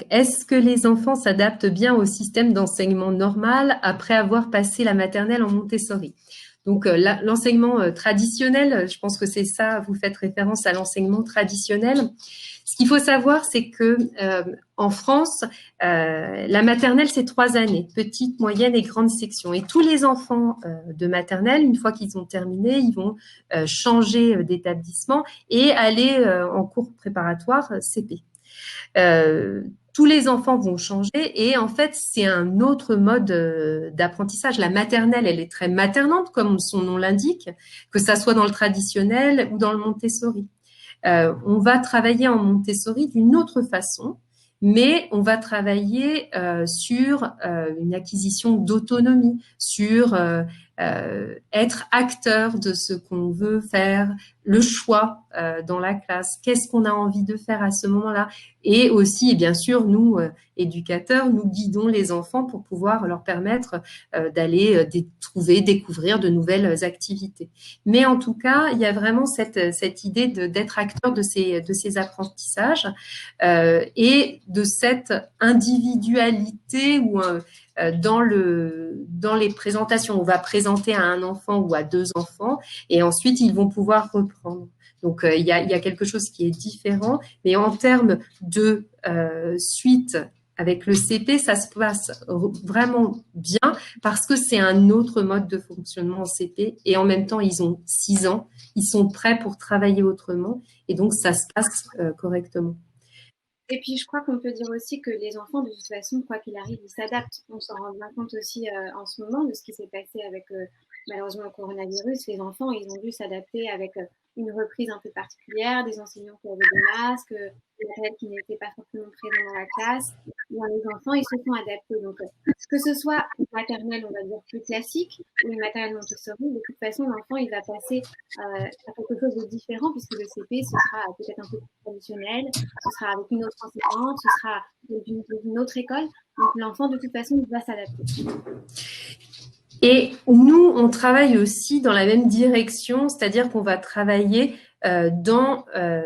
Est-ce que les enfants s'adaptent bien au système d'enseignement normal après avoir passé la maternelle en Montessori? Donc, l'enseignement traditionnel, je pense que c'est ça, vous faites référence à l'enseignement traditionnel. Ce qu'il faut savoir, c'est que en France, la maternelle, c'est 3 années, petite, moyenne et grande section. Et tous les enfants de maternelle, une fois qu'ils ont terminé, ils vont changer d'établissement et aller en cours préparatoire CP. Tous les enfants vont changer et en fait, c'est un autre mode d'apprentissage. La maternelle, elle est très maternante, comme son nom l'indique, que ça soit dans le traditionnel ou dans le Montessori. On va travailler en Montessori d'une autre façon, mais on va travailler sur une acquisition d'autonomie, sur être acteur de ce qu'on veut faire, le choix dans la classe, qu'est-ce qu'on a envie de faire à ce moment-là. Et aussi, et bien sûr, nous, éducateurs, nous guidons les enfants pour pouvoir leur permettre d'aller découvrir de nouvelles activités. Mais en tout cas, il y a vraiment cette idée d'être acteur de ces apprentissages et de cette individualité où dans les présentations, on va présenter à un enfant ou à 2 enfants et ensuite ils vont pouvoir reprendre. Donc il y a quelque chose qui est différent, mais en termes de suite avec le CP, ça se passe vraiment bien parce que c'est un autre mode de fonctionnement en CP et en même temps, ils ont 6 ans, ils sont prêts pour travailler autrement et donc ça se passe correctement. Et puis, je crois qu'on peut dire aussi que les enfants, de toute façon, quoi qu'il arrive, ils s'adaptent. On s'en rend bien compte aussi en ce moment de ce qui s'est passé avec malheureusement le coronavirus. Les enfants, ils ont dû s'adapter avec une reprise un peu particulière, des enseignants qui avaient des masques, des matériels qui n'étaient pas forcément présents dans la classe. Bien, les enfants, ils se sont adaptés. Donc, que ce soit une maternelle, on va dire, plus classique, ou une maternelle Montessori, de toute façon, l'enfant, il va passer à quelque chose de différent, puisque le CP, ce sera peut-être un peu plus traditionnel, ce sera avec une autre enseignante, ce sera d'une autre école. Donc l'enfant, de toute façon, il va s'adapter. Et nous, on travaille aussi dans la même direction, c'est-à-dire qu'on va travailler dans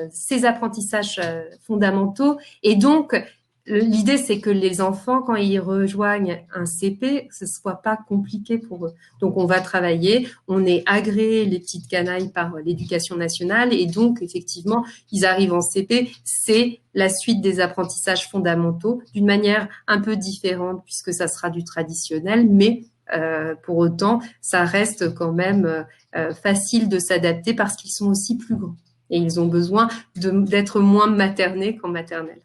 ces apprentissages fondamentaux. Et donc, l'idée, c'est que les enfants, quand ils rejoignent un CP, que ce soit pas compliqué pour eux. Donc, on va travailler, on est agréé les petites canailles par l'Éducation nationale, et donc, effectivement, ils arrivent en CP, c'est la suite des apprentissages fondamentaux, d'une manière un peu différente, puisque ça sera du traditionnel, mais pour autant, ça reste quand même facile de s'adapter parce qu'ils sont aussi plus grands et ils ont besoin d'être moins maternés qu'en maternelle.